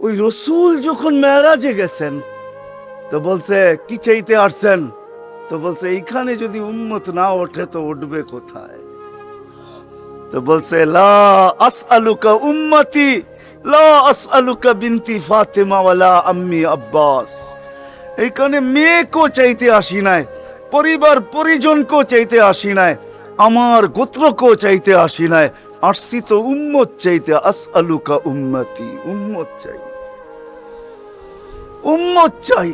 ওই রসুল যখন মেরাজে গেছেন তো বলছে কি চাইতে আসছেন, তো বলছে এইখানে যদি উম্মত না ওঠে তো উঠবে কোথায়? তো বলছে লা আসআলুকা উম্মতি, লা আসআলুকা বিনতি ফাতেমা ওয়ালা আম্মি আব্বাস। এইখানে মেয়েকেও চাইতে আসি নাই, পরিবার পরিজনকেও চাইতে আসি নাই, আমার গোত্রকেও চাইতে আসি নাই, আসছি তো উম্মত চাইতে। আসআলুকা উম্মতি, উম্মত চাই, উম্মত চাই।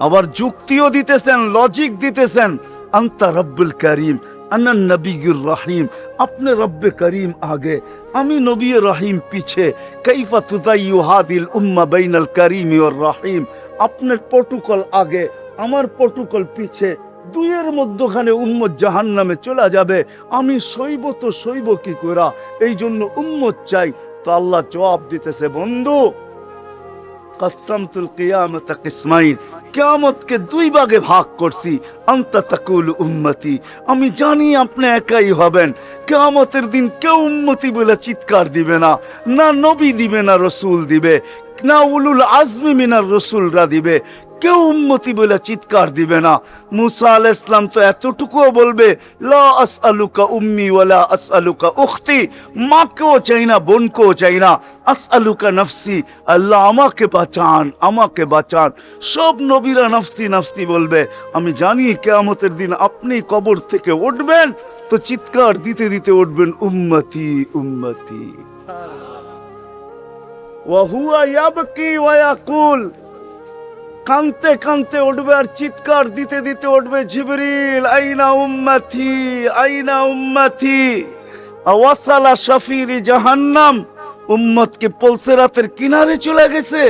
আবার যুক্তিও দিতেছেন, লজিক দিতেছেন। আন্তা রব্বুল করিম আনা নবিয়ুর রহিম, আপনি রব্বে করিম আগে, আমি নবী রহিম পিছে। কাইফা তুদাইয়ু হাদিল উম্মা বাইনাল করিম ওয়ার রহিম, আপনার প্রটোকল আগে, আমার প্রটোকল পিছে, দুইয়ের মধ্যখানে উম্মত জাহান্নামে চলে যাবে, আমি সইব তো সইব কি করা? এই জন্য উম্মত চাই। তো আল্লাহ জবাব দিতেছে, বন্ধু কসমতুল কিয়ামত কিসমাইন, কিয়ামতকে দুই ভাগে ভাগ করছি। আনতা তাকুল উম্মতি, আমি জানি আপনি একাই হবেন। কিয়ামতের দিন কেউ উম্মতি বলে চিৎকার দিবে না, না নবী দিবে, না রসুল দিবে, না উলুল আজমি মিনার রসুলরা দিবে, কেউ উম্মতি বলে চিৎকার দিবে না। মুসা আলাইহিস সালাম তো এতটুকুও বলবে লা আসআলুকা উম্মি ওয়ালা আসআলুকা উখতি, মাকেও চাই না, বোনকেও চাই না, আসআলুকা নফসি, আল্লাহ আমাকে বাঁচান, আমাকে বাঁচান। সব নবীরা নফসি নফসি বলবে। আমি জানি কিয়ামতের দিন আপনি কবর থেকে উঠবেন তো চিৎকার দিতে দিতে উঠবেন উম্মতি উম্মতি। ওয়া হুয়া ইয়াবকি ওয়া ইয়াকুল, কানতে কানতে উঠবে আর চিৎকার দিতে দিতে উঠবে, জিবরিল আইনা উম্মতি, আইনা উম্মতি। আওয়াসালা শাফিরি জাহান্নাম, উম্মতকে পলসেরাতের কিনারে চলে গেছে,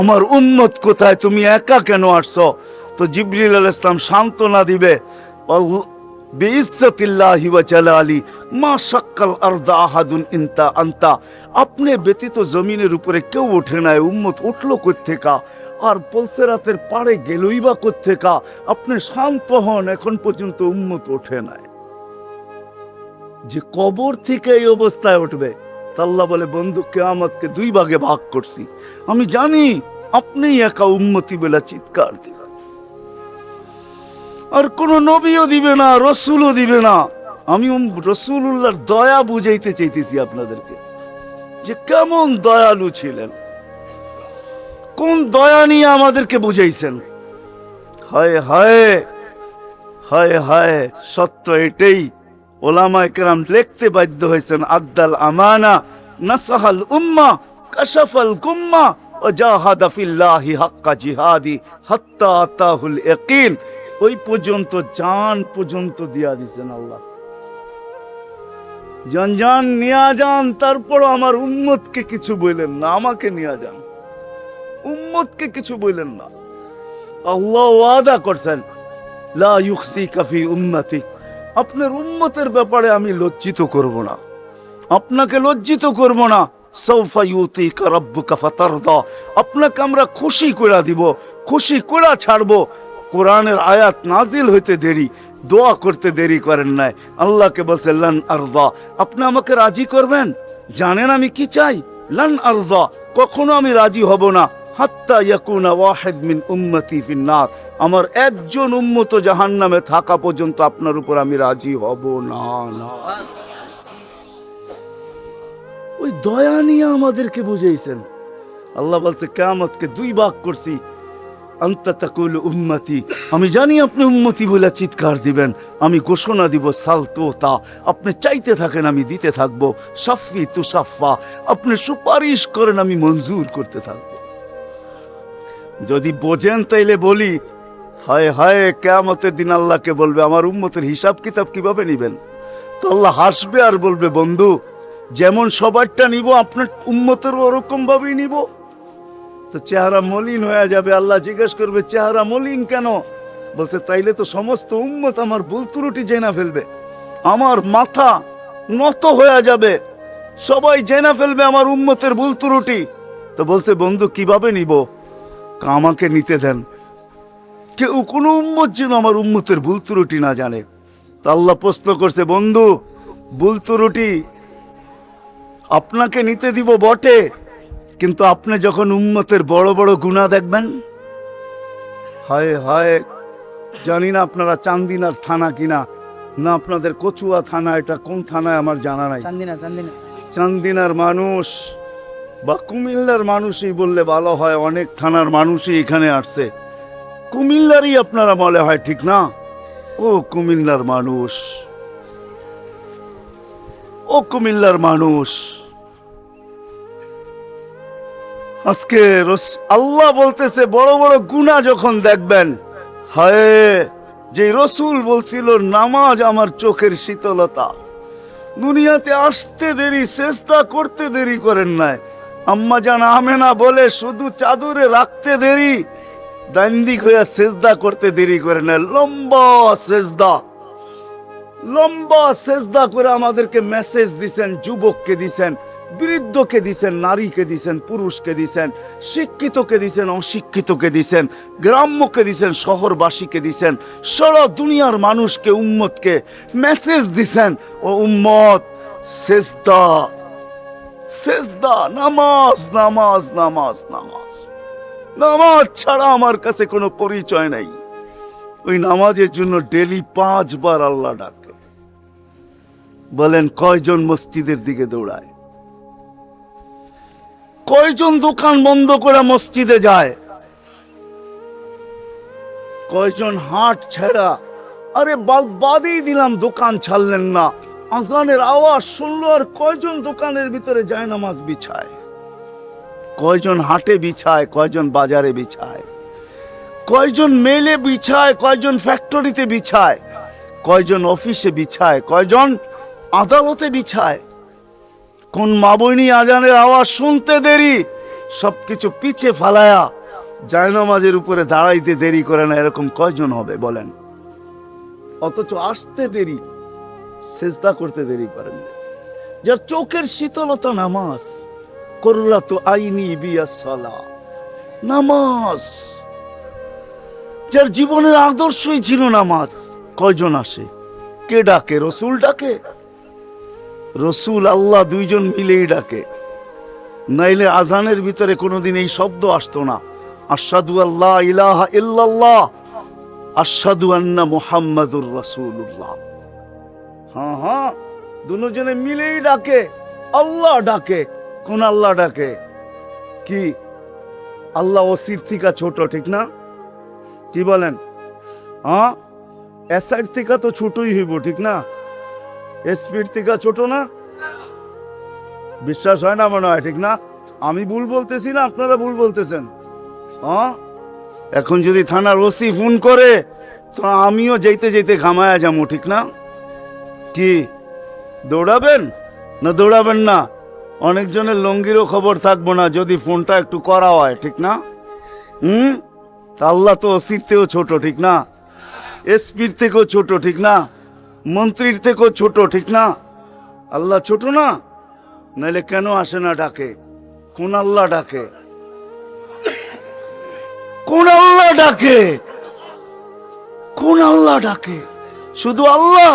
আমার উম্মত কোথায়, তুমি একা কেন আসছো? তো জিবরিল আলাইহিস সালাম সান্ত্বনা দিবে, বিইজ্জতিল্লাহি ওয়া জালালি মা শাক্কাল আরদা আহাদুন ইনতা আনতা, আপনি ব্যতীত জমিনের উপরে কেউ ওঠে নাই, উম্মত উঠলো কোত্থেকা? আর পলসেরাতের পাড়ে গেলই বা কোত্থেকা? আপনি শান্ত হন, এখন পর্যন্ত উম্মত ওঠে নাই। যে কবর থেকে এই অবস্থায় উঠবে, আল্লাহ বলে বন্ধু কিয়ামতকে দুই ভাগে ভাগ করছি, আমি জানি আপনি একা উম্মতি বলে চিৎকার দিবেন, আর কোন নবীও দিবে না, রসুলও দিবে না। আমি রসুলুল্লাহর দয়া বুঝাইতে চাইতেছি আপনাদেরকে, যে কেমন দয়ালু ছিলেন, কোন দয়া নিয়ে আমাদেরকে বুঝাইছেন। হায় হায় হায় হায়, সত্য এটাই। ওলামায়ে কেরাম লিখতে বাধ্য হয়েছেন, আদ্দাল আমানা, নাসাহাল উম্মা, কাশাফাল গুম্মা, ওয়া জাহাদা ফিল্লাহি হাক্কা জিহাদি হাত্তা আতাহুল ইয়াকিন। ওই পর্যন্ত জান পর্যন্ত দিয়া দিয়েছেন আল্লাহ, জান জান নিয়া যান, তারপর আমার উম্মতকে কিছু বললেন না, আমাকে নিয়া যান, উম্মতকে কিছু বললেন না। আল্লাহ ওয়াদা করছেন লা ইউখসিকা ফি উম্মতি, আপনার উম্মতের ব্যাপারে আমি লজ্জিত করব না, আপনাকে লজ্জিত করব না। সাউফা ইউতিকা রাব্বুকা ফাতারদা, আপনাকে আমরা খুশি করে দিব, খুশি করে ছাড়বো। কোরআনের আয়াত নাজিল হইতে দেরি, দোয়া করতে দেরি করেন নাই। আল্লাহকে বলছে লান আরদা, আপনি আমাকে রাজি করবেন? জানেন আমি কি চাই? লান আরদা, কখনো আমি রাজি হব না, হাত্তা ইয়াকুনা ওয়াহিদ মিন উম্মতি ফিন্নার, আমার একজন উম্মত জাহান্নামে থাকা পর্যন্ত আপনার উপর আমি রাজি হব না। না, ওই দয়া নিয়ে আমাদেরকে বুঝাইছেন। আল্লাহ বলছে কিয়ামতকে দুই ভাগ করছি। আনতা তাকুলু উম্মতি, আমি জানি আপনি উম্মতি বলে চিৎকার দিবেন, আমি ঘোষণা দিব সালতোতা, আপনি চাইতে থাকেন আমি দিতে থাকবো। শাফি তুসাফা, আপনি সুপারিশ করেন আমি মঞ্জুর করতে থাকবো। যদি বোঝেন তাইলে বলি, হায় হায়, কিয়ামতের দিন আল্লাহকে বলবে আমার উম্মতের হিসাব কিতাব কিভাবে নিবেন? তো আল্লাহ হাসবে আর বলবে বন্ধু, যেমন সবারটা নিব আপনার উম্মতের ওরকম ভাবেই নিব। তো চেহারা মলিন হয়ে যাবে। আল্লাহ জিজ্ঞেস করবে চেহারা মলিন কেন? বলছে তাইলে তো সমস্ত উম্মত আমার ভুল ত্রুটি জেনা ফেলবে, আমার মাথা নত হয়ে যাবে, সবাই জেনা ফেলবে আমার উম্মতের ভুল ত্রুটি। তো বলছে বন্ধু কিভাবে নিব? আমাকে নিতে দেন, কেউ কোনো উম্মত যেন আমার উম্মতের ভুল ত্রুটি না জানে। তা আল্লাহ প্রশ্ন করছে বন্ধু ভুল ত্রুটি আপনাকে নিতে দিব বটে, কিন্তু আপনি যখন উম্মতের বড় বড় গুনাহ দেখবেন, হায় হায়, জানি না আপনারা চান্দিনার থানা কিনা, না আপনাদের কচুয়া থানা, এটা কোন থানায় আমার জানা নাই। চান্দিনার মানুষ বা কুমিল্লার মানুষই বললে ভালো হয়, অনেক থানার মানুষই এখানে আসছে। কুমিল্লারই আপনারা বলে হয়, ঠিক না? ও কুমিল্লার মানুষ, ও কুমিল্লার মানুষ, আজকে আল্লাহ বলতেছে বড় বড় গুনাহ যখন দেখবেন, হায়, যে রসুল বলছিল নামাজ আমার চোখের শীতলতা, দুনিয়াতে আসতে দেরি, চেষ্টা করতে দেরি করেন নাই। আম্মা জান আমেনা বলে শুধু চাদরে রাখতে দেরি, দান্দিক হইয়া সেজদা করতে দেরি করে না। লম্বা সেজদা, লম্বা সেজদা করে আমাদেরকে মেসেজ দিছেন, যুবককে দিছেন, বৃদ্ধকে দিছেন, নারীকে দিছেন, পুরুষকে দিছেন, শিক্ষিতকে দিছেন, অশিক্ষিতকে দিছেন, গ্রাম্যকে দিছেন, শহরবাসীকে দিছেন, সারা দুনিয়ার মানুষকে, উম্মতকে মেসেজ দিছেন, ও উম্মত সেজদা, সেজদা, নামাজ, নামাজ, নামাজ, নামাজ, নামাজ ছাড়া আমার কাছে কোনো পরিচয় নাই। ওই নামাজের জন্য ডেলি 5 বার আল্লাহ ডাকে। বলেন কয়জন মসজিদের দিকে দৌড়ায়? কয়জন দোকান বন্ধ করে মসজিদে যায়? কয়জন হাট ছেড়া, আরে বাদই দিলাম দোকান ছাড়লেন না, আজানের আওয়াজ শুনলো আর কয়জন দোকানের ভিতরে যায় নামাজ বিছায়? কয়জন হাটে বিছায়, কয়জন বাজারে বিছায়, কয়জন মেলে বিছায়, কয়জন ফ্যাক্টরিতে বিছায়, কয়জন অফিসে বিছায়, কয়জন আদালতে বিছায়? কোন মা বইনি আজানের আওয়াজ শুনতে দেরি, সবকিছু পিছে ফালায়া জায়নামাজের উপরে দাঁড়াইতে দেরি করে না, এরকম কয়জন হবে বলেন? অথচ আসতে দেরি, সেজদা করতে দেরি করেন। যার চোখের শীতলতা নামাজ, কুররাতু আইনি বিয়াস সালাহ, নামাজ, যার জীবনের আদর্শই ছিল নামাজ, কয়জন আসে? কে ডাকে? রসুল ডাকে? রসুল আল্লাহ দুইজন মিলেই ডাকে, নাইলে আজানের ভিতরে কোনোদিন এই শব্দ আসতো না, আশহাদু আল্লা ইলাহা ইল্লাল্লাহ, আশহাদু আন্না মুহাম্মাদুর রাসূলুল্লাহ। হ্যাঁ হ্যাঁ, দুজনে মিলেই ডাকে, আল্লাহ ডাকে। কোন আল্লাহ ডাকে? কি আল্লাহ ওসির থেকে ছোট, ঠিক না? কি বলেন? হ্যাঁ, এসআইড থেকে তো ছোটই হইব, ঠিক না? এসপির থেকে ছোট না? বিশ্বাস হয় না মনে হয়, ঠিক না? আমি ভুল বলতেছি না, আপনারা ভুল বলতেছেন? হ্যাঁ, এখন যদি থানার ওসি ফোন করে তো আমিও যেতে যেতে ঘামায়া যাবো, ঠিক না? কি দৌড়াবেন না দৌড়াবেন না? অনেকজনের লঙ্গিরও খবর থাকবো না যদি ফোনটা একটু করা হয়, ঠিক না? আল্লাহ তো ওসির থেকেও ছোট, ঠিক না? এসপির থেকেও ছোট, ঠিক না? মন্ত্রীর থেকেও ছোট, ঠিক না? আল্লাহ ছোট না? নাইলে কেন আসে না ডাকে? কোন আল্লাহ ডাকে? কোন আল্লাহ ডাকে? কোন আল্লাহ ডাকে? শুধু আল্লাহ?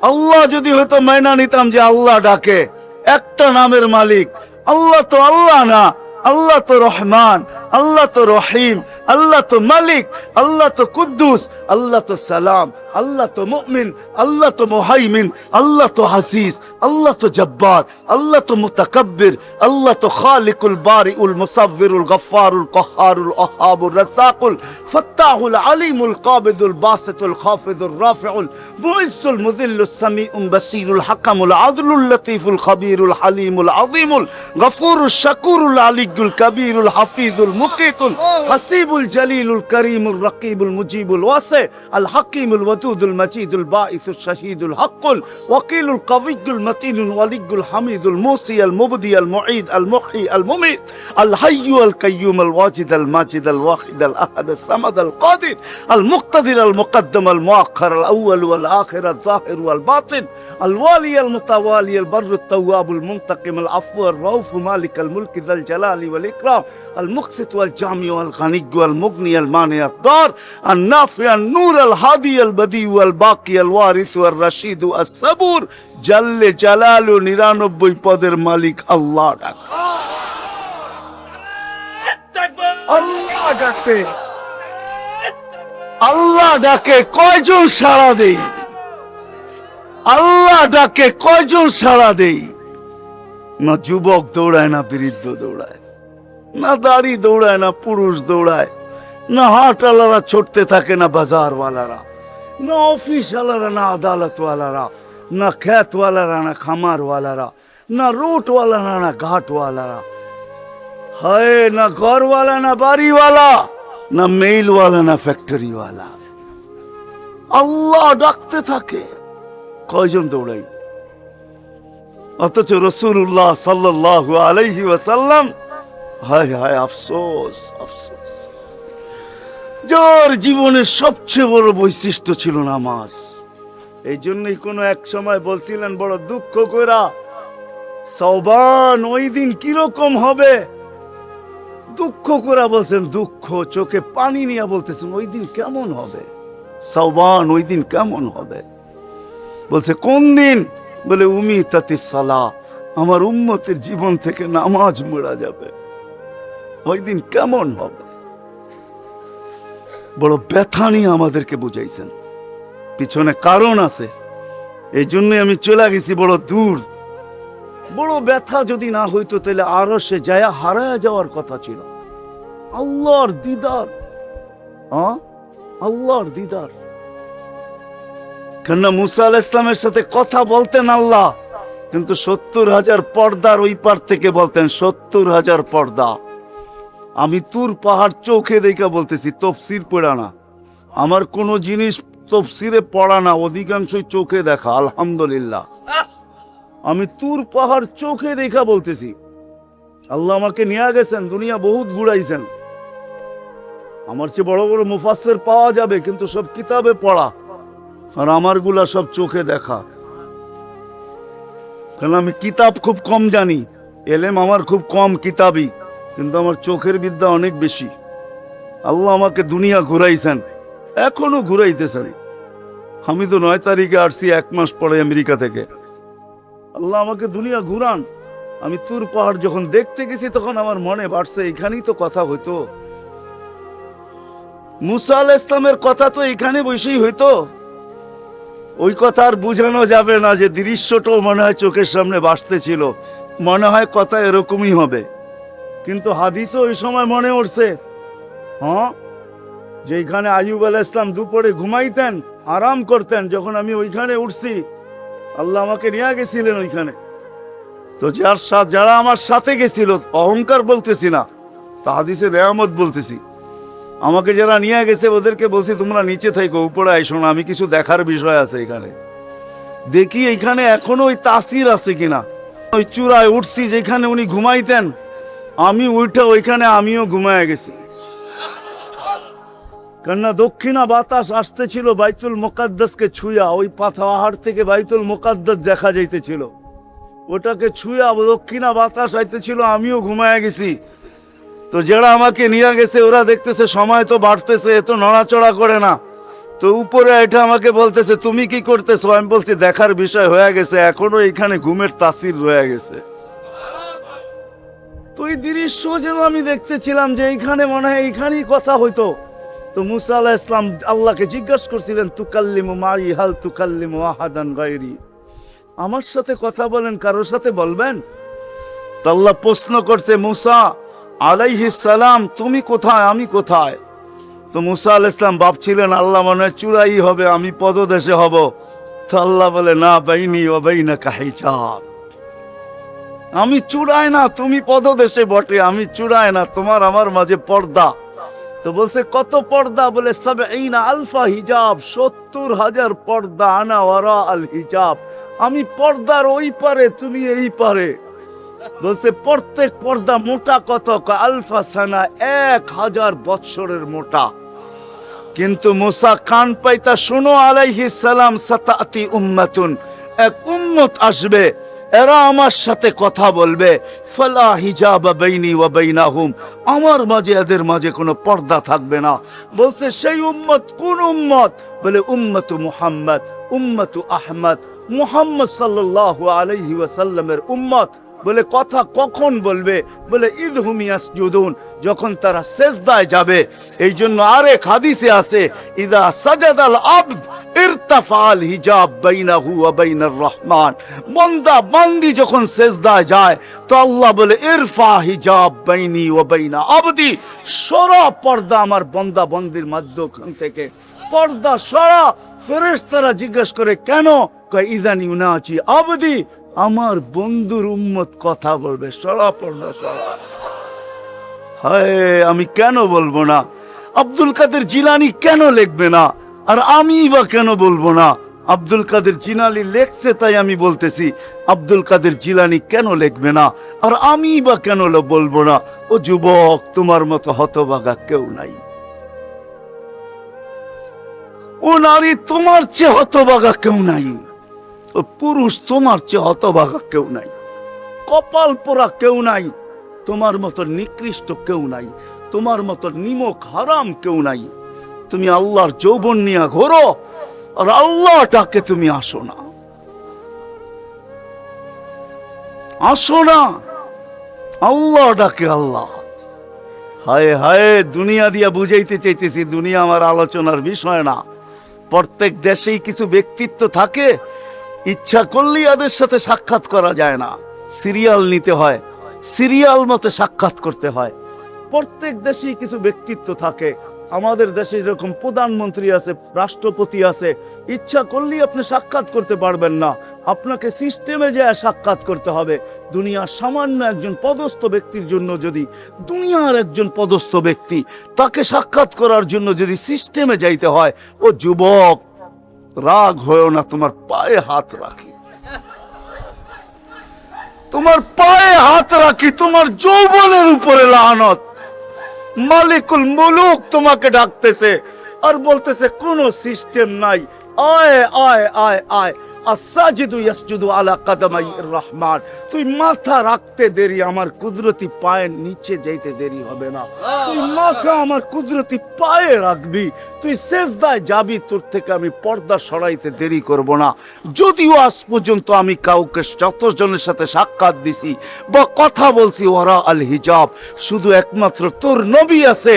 আল্লাহ যদি হয়তো মাইনা নিতাম যে আল্লাহ ডাকে, একটা নামের মালিক আল্লাহ, তো আল্লাহ না, আল্লাহ তো রহমান, আল্লাহ তো রহিম, আল্লাহ তো মালিক, আল্লাহ তো কুদ্দুস, আল্লাহ তো সালাম, আল্লাহ তো মুমিন, আল্লাহ তো মুহাইমিন, আল্লাহ তো হাসিস, আল্লাহ তো জব্বার, আল্লাহ তো মুতাকাব্বির, আল্লাহ তো খালিকুল বারিউল মুসাব্বিরুল গফফারুল কহ্হারুল ওহাবুর রাজ্জাকুল ফাত্তাহুল আলিমুল কাবিদুল বাসিতুল খাফিদুর রাফিউল মুইজ্জুল মুযিল্লুস সামিউল বাসিরুল হাকামুল আদলুল লতীফুল খাবীরুল হালিমুল আযীমুল গফুরুশ শাকুরুল আলিয়ুল কবীরুল হাফিজুল মুকিতুল হাসিবুল জলিলুল করিমুল রকিবুল মুজিবুল ওয়াসি আল হাকিমুল ওয়াদুদুল মজিদুল বাঈসুশ শাহীদুল হকুল ওয়াকিলুল কবিয়ুল মতিনুল ওয়ালিয়ুল হামিদুল মুসি আল মুবদি আল মুঈদ আল মুহয়ি আল মুমীত আল হাইয়্যু আল কাইয়্যুম আল ওয়াজিদ আল মাজিদ আল ওয়াহিদ আল আহাদ আল সামাদ আল কাদির আল মুক্তাদির আল মুকদ্দম আল মুআখ্খার আল আউয়াল ওয়াল আখির আল যাহির ওয়াল বাতিন আল ওয়ালি আল মুতাওয়ালি আল বরর আল তাওয়াব আল মুনতাকিম আল আফু আল রাউফ মালিক আল মুলক যাল জালালি ওয়াল ইকরাম আল মুকসিত ওয়াল জামি ওয়াল গানি ওয়াল মুগনি আল মানি আল দার আল নাফি আল নূর আল হাদি আল বদি ওয়াল বাকি আল ওয়ারিস ওয়াল রশিদ আস সাবুর জাল্লে জালালু 99 পদের মালিক আল্লাহ ডাক। ডাকে, আল্লাহ ডাকে কয়জন সাড়া দেই? আল্লাহ ডাকে কয়জন সাড়া দেই? না যুবক দৌড়ায়, না বৃদ্ধ দৌড়ায়, না দাড়ি দৌড়ায়, না পুরুষ দৌড়ায়, না হাটওয়ালারা ছুটতে থাকে, না বাজারওয়ালারা, না অফিসওয়ালারা, না আদালতওয়ালারা, না খেতওয়ালারা, না খামারওয়ালারা, না রোডওয়ালারা, না ঘাটওয়ালারা, হায় না ঘরওয়ালা, না বাড়িওয়ালা, না মেইলওয়ালা, না ফ্যাক্টরিওয়ালা। আল্লাহ ডাকতে থাকে, কয়জন দৌড়াই? অথচ রাসূলুল্লাহ সাল্লাল্লাহু আলাইহি ওয়াসাল্লাম, হায় হায় আফসোস আফসোস, যার জীবনের সবচেয়ে বড় বৈশিষ্ট্য ছিল নামাজ। এই জন্যই কোন এক সময় বলছিলেন বড় দুঃখ কইরা, সওবান ওই দিন কিরকম হবে, দুঃখ করা বলছেন, দুঃখ চোখে পানি নিয়ে বলতেছেন ওই দিন কেমন হবে, সওবান ওই দিন কেমন হবে। বলছে কোন দিন? বলে উমিতাতিস সালাহ, আমার উম্মতের জীবন থেকে নামাজ মরা যাবে, ওই দিন কেমন হবে। বড় ব্যথা নিয়ে আমাদেরকে বুঝাইছেন, পিছনে কারণ আছে, এই জন্যই আমি চলে গেছি বড় দূর। বড় ব্যথা যদি না হইতো তাহলে আরো সে যায় হারায় যাওয়ার কথা ছিল। আল্লাহর দিদার, আল্লাহর দিদার। কেননা মুসা আলাইহিস সালামের সাথে কথা বলতেন আল্লাহ, কিন্তু ৭০,০০০ পর্দার ওই পার থেকে বলতেন, ৭০,০০০ পর্দা। আমি তুর পাহাড় চোখে দেখা বলতেছি, তফসির পড়া না, আমার কোন জিনিস তফসিরে পড়া না, অধিকাংশই চোখে দেখা। আলহামদুলিল্লাহ, আমি তুর পাহাড় চোখে দেখা বলতেছি। আল্লাহ আমাকে নিয়ে গেছেন, দুনিয়া বহুত ঘুরাইছেন। আমার চেয়ে বড় বড় মুফাসসির পাওয়া যাবে, কিন্তু সব কিতাবে পড়া, আর আমারগুলা সব চোখে দেখা। কারণ আমি কিতাব খুব কম জানি, এলেম আমার খুব কম কিতাবই, কিন্তু আমার চোখের বিদ্যা অনেক বেশি। আল্লাহ আমাকে দুনিয়া ঘুরাইছেন, এখনো ঘুরাইতেছেন। আমি তো ৯ তারিখে আসছি, 1 মাস পরে আমেরিকা থেকে। আল্লাহ আমাকে দুনিয়া ঘুরান। আমি তুর পাহাড় যখন দেখতে গেছি তখন আমার মনে বাড়ছে এখানেই তো কথা হইতো, মুসা আলাইহিস সালামের কথা তো এখানে বসেই হইতো। ওই কথা আর বুঝানো যাবে না, যে দৃশ্যটাও মনে হয় চোখের সামনে ভাসতেছিল, মনে হয় কথা এরকমই হবে। কিন্তু হাদিসও ওই সময় মনে উঠছে, যে এখানে আইয়ুব আলাইহিস সালাম দুপুরে ঘুমাইতেন, আরাম করতেন, যখন আমি ওইখানে উঠছি আল্লাহ আমাকে নিয়ে গেছিলেন ওইখানে। তো যারা আমার সাথে গেছিল, অহংকার বলতেছি না, তা হাদিসের নেয়ামত বলতেছি, আমাকে যারা নিয়ে গেছে ওদেরকে বলছি তোমরা নিচে থাকো, উপরে আইসো না, আমি কিছু দেখার বিষয় আছে এখানে। দেখি এখানে এখনো ওই তাসির আছে কিনা। ওই চূড়ায় উঠছি যেখানে উনি ঘুমাইতেন, আমি উঠে ওইখানে আমিও ঘুমায় গেছি। কেননা দক্ষিণা বাতাস আসতেছিল বাইতুল মুকাদ্দাসকে ছুঁয়া, ওই পাহাড় থেকে বাইতুল মুকাদ্দাস দেখা যাইতেছিল, ওটাকে ছুঁয়া দক্ষিণা বাতাস আইতেছিল, আমিও ঘুমায় গেছি। তো যারা আমাকে নিয়ে গেছে ওরা দেখতেছে সময় তো বাড়তেছে, এত নড়াচড়া করে না, তো উপরে এটা আমাকে বলতেছে তুমি কি করতেছো? আমি বলছি দেখার বিষয় হয়ে গেছে, এখনো এখানে ঘুমের তাসির রয়ে গেছে। তো এই দৃশ্য যেন আমি দেখতেছিলাম যে এইখানে মনে হয় এইখানেই কথা হইতো। তো মুসা আলাইহিস সালাম আল্লাহকে জিজ্ঞাসা করছিলেন, তুকাল্লিমু মাই হাল তুকাল্লিমু আহাদান গায়রি, আমার সাথে কথা বলেন, কারোর সাথে বলবেন? তো আল্লাহ প্রশ্ন করছে, মুসা আলাইহিস সালাম তুমি কোথায়, আমি কোথায়? তো মুসা আলাইহিস সালাম ভাবছিলেন আল্লাহ মনে হয় চূড়াই হবে, আমি পদদেশে হব। তো আল্লাহ বলে, না বাইনি ওয়া বাইনাকা হিজাব, আমি চূড়ায় না, তুমি পদদেশে বটে, আমি চূড়ায় না, তোমার আমার মাঝে পর্দা। তো বলছে কত পর্দা? বলে ৭০ আলফা হিজাব, ৭০,০০০ পর্দা, আনা ওয়ারা আল হিজাব, আমি পর্দার ওই পারে, তুমি এই পারে। বলছে প্রত্যেক পর্দা মোটা কত? আলফা সানা, ১,০০০ বৎসরের মোটা। কিন্তু মুসা কান পাইতা, শোনো আলাইহিস সালাম, সাতাতি উম্মাতুন, এক উম্মত আসবে, এরা আমার সাথে কথা বলবে, ফালা হিজাব বাইনি ওয়া বাইনাহুম, আমার মাঝে এদের মাঝে কোনো পর্দা থাকবে না। বলছে সেই উম্মত কোন উম্মত? বলে উম্মতু মুহাম্মদ, উম্মতু আহমদ, মুহাম্মদ সাল্লাল্লাহু আলাইহি ওয়াসাল্লামের উম্মত। বলে কথা কখন বলবে? বলে ইদহুম ইয়াসজুদুন, যখন তারা সেজদায় যাবে। এই জন্য আরেক হাদিসে আছে, ইদা সাজাদাল আবদ ইরতাফাল হিজাব বাইনাহু ওয়া বাইনার রহমান। বান্দা বান্দি যখন সেজদায় যায় তো আল্লাহ বলে ইরফা হিজাব বাইনি ওয়া বাইনা আবদি, সরা পর্দা আমার বান্দা বান্দির মাঝখান থেকে, পর্দা সরা। ফেরেশতারা জিজ্ঞেস করে কেন? কয় ইদান ইউনাজি আবদি, আমার বন্ধুর উম্মত কথা বলবে, সরা পর্দা সরা। হায়, আমি কেন বলবো না? আব্দুল কাদের জিলানী কেন লিখবে না? আর আমি বা কেন বলবো না? আব্দুল কাদের জিলানী লেখছে তাই আমি বলতেছি। আব্দুল কাদের জিলানী কেন লিখবে না? আর আমি বা কেন বলবো না? ও যুবক, তোমার মতো হতভাগা কেউ নাই। ও নারী, তোমার চেয়ে হতভাগা কেউ নাই। ও পুরুষ, তোমার চেয়ে হতভাগা কেউ নাই। কপাল পোড়া কেউ নাই। তোমার মতো নিকৃষ্ট কেউ নাই। তোমার মতো নিমক হারাম কেউ নাই। তুমি আল্লাহর যৌবন নিয়ে ঘোরো, আর আল্লাহটাকে তুমি আসো না, আসো না। আল্লাহ ডাকে আল্লাহ। হায় হায়, দুনিয়া দিয়া বুঝাইতে চাইতেছি, দুনিয়া আমার আলোচনার বিষয় না। প্রত্যেক দেশেই কিছু ব্যক্তিত্ব থাকে, ইচ্ছা করলেই এদের সাথে সাক্ষাৎ করা যায় না, সিরিয়াল নিতে হয়, সিরিয়াল মতে সাক্ষাৎ করতে হয়। প্রত্যেক দেশেই কিছু ব্যক্তিত্ব থাকে। আমাদের দেশে যেরকম প্রধানমন্ত্রী আছে, রাষ্ট্রপতি আছে, ইচ্ছা করলেই আপনি সাক্ষাৎ করতে পারবেন না, আপনাকে সিস্টেমে যায় সাক্ষাৎ করতে হবে। দুনিয়ার সামান্য একজন পদস্থ ব্যক্তির জন্য, যদি দুনিয়ার একজন পদস্থ ব্যক্তি, তাকে সাক্ষাৎ করার জন্য যদি সিস্টেমে যাইতে হয়, ও যুবক রাগ হয়েও না, তোমার পায়ে হাত রাখি, তোমার পায়ে হাত রাখি, তোমার যৌবনের উপরে লানত। মালিকুল মুলুক তোমাকে ডাকতেছে আর বলতেছে কোনো সিস্টেম নাই, আয় আয় আয় আয়। আসাজিদু ইয়াসজুদু আলা কাদামাইর রহমান, তুই মাথা রাখতে দেরি, আমার কুদরতি পায়ের নিচে যাইতে দেরি হবে না। তুই মাথা আমার কুদরতি পায়ে রাখবি, তুই সেজদায় যাবি, তোর থেকে আমি পর্দা সরাইতে দেরি করব না। যদিও আজ পর্যন্ত আমি কাউকে যতজনের সাথে সাক্ষাৎ দিছি বা কথা বলছি ওরা আল হিজাব, শুধু একমাত্র তোর নবী আছে,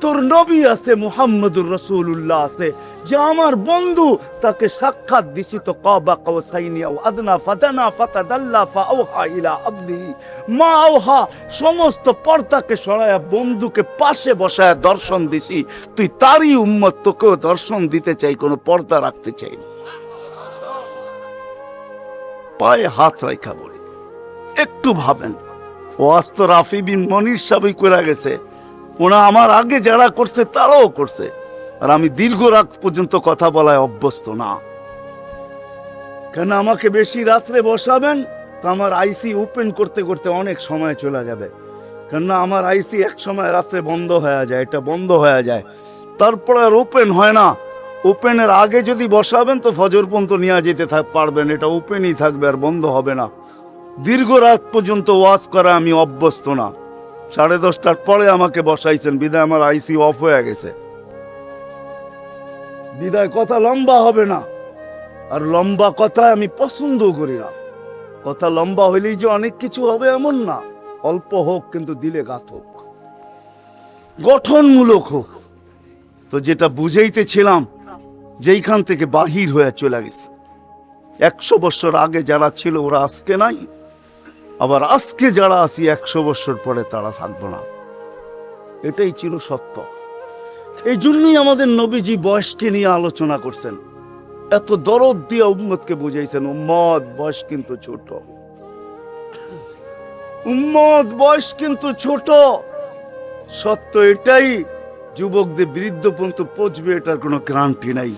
তোর নবী আছে, মুহাম্মদুর রাসূলুল্লাহ আছে, যে আমার বন্ধু, তাকে সাক্ষাৎ দিছি তো কাবা কাউসাইনি আও আদনা ফাদানা ফাতাদাল্লা ফাআওহা ইলা আবদিহি মা আওহা, সমস্ত পর্দাকে সরায়া বন্ধুকে পাশে বসায়া দর্শন দিছি। তুই তারই উম্মত, তোকেও দর্শন দিতে চাই, কোনো পর্দা রাখতে চাই না। পায়ে হাত রাখা বলি, একটু ভাবেন। ওয়াজ তো রাফি বিন মনির সাহেবই করে গেছে, ওনা আমার আগে যারা করছে তারাও করছে, আর আমি দীর্ঘ রাত পর্যন্ত কথা বলায় অভ্যস্ত না। কেন আমাকে বেশি রাত্রে বসাবেন তো আমার আইসি ওপেন করতে করতে অনেক সময় চলে যাবে। কেননা আমার আইসি এক সময় রাত্রে বন্ধ হয়ে যায়, এটা বন্ধ হয়ে যায়, তারপর আর ওপেন হয় না। ওপেনের আগে যদি বসাবেন তো ফজর পর্যন্ত নিয়ে যেতে পারবেন, এটা ওপেনই থাকবে আর বন্ধ হবে না। দীর্ঘ রাত পর্যন্ত ওয়াজ করা আমি অভ্যস্ত না। 10:30টার পরে আমাকে বসাইছেন, বিদায় আমার আইসি অফ হয়ে গেছে, বিদায় কথা লম্বা হবে না। আর লম্বা কথা আমি পছন্দ করি না। কথা লম্বা হইলেই যে অনেক কিছু হবে এমন না, অল্প হোক কিন্তু দিলে গাত হোক, গঠনমূলক হোক। তো যেটা বুঝাইতেছিলাম, যেইখান থেকে বাহির হয়ে চলে গেছে, 100 বছর আগে যারা ছিল ওরা আজকে নাই, আবার আজকে যারা আছি 100 বছর পরে তারা থাকবো না। এটাই ছিল সত্য। এই জন্যই আমাদের নবীজি বয়সকে নিয়ে আলোচনা করছেন, এত দরদ দিয়ে উম্মতকে বুঝাইছেন, উম্মত বয়স কিন্তু ছোট, উম্মত বয়স কিন্তু ছোট। সত্য এটাই, যুবকদের বৃদ্ধ পর্যন্ত পৌঁছবে এটার কোনো গ্যারান্টি নাই।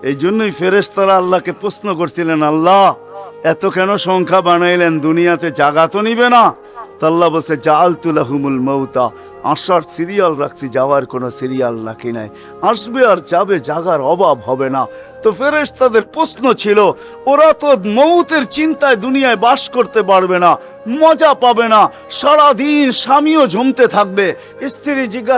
এই জন্যই ফেরেশতারা আল্লাহকে প্রশ্ন করছিলেন, আল্লাহ এত কেন সংখ্যা বানাইলেন, দুনিয়াতে জাগা তো নিবে না? তো আল্লাহ বলছে জাআলতু লাহুমুল মাউতা, আসার সিরিয়াল রাখছি, যাওয়ার কোনো সিরিয়াল রাখি নাই। আসবে আর যাবে, জাগার অভাব হবে না। তো ফেরেশতাদের প্রশ্ন ছিল, ওরা তো মৌতের চিন্তায় দুনিয়ায় বাস করতে পারবে না, মজা পাবে না, সারাদিন স্বামীও জমতে থাকবে, স্ত্রী জিজ্ঞাসা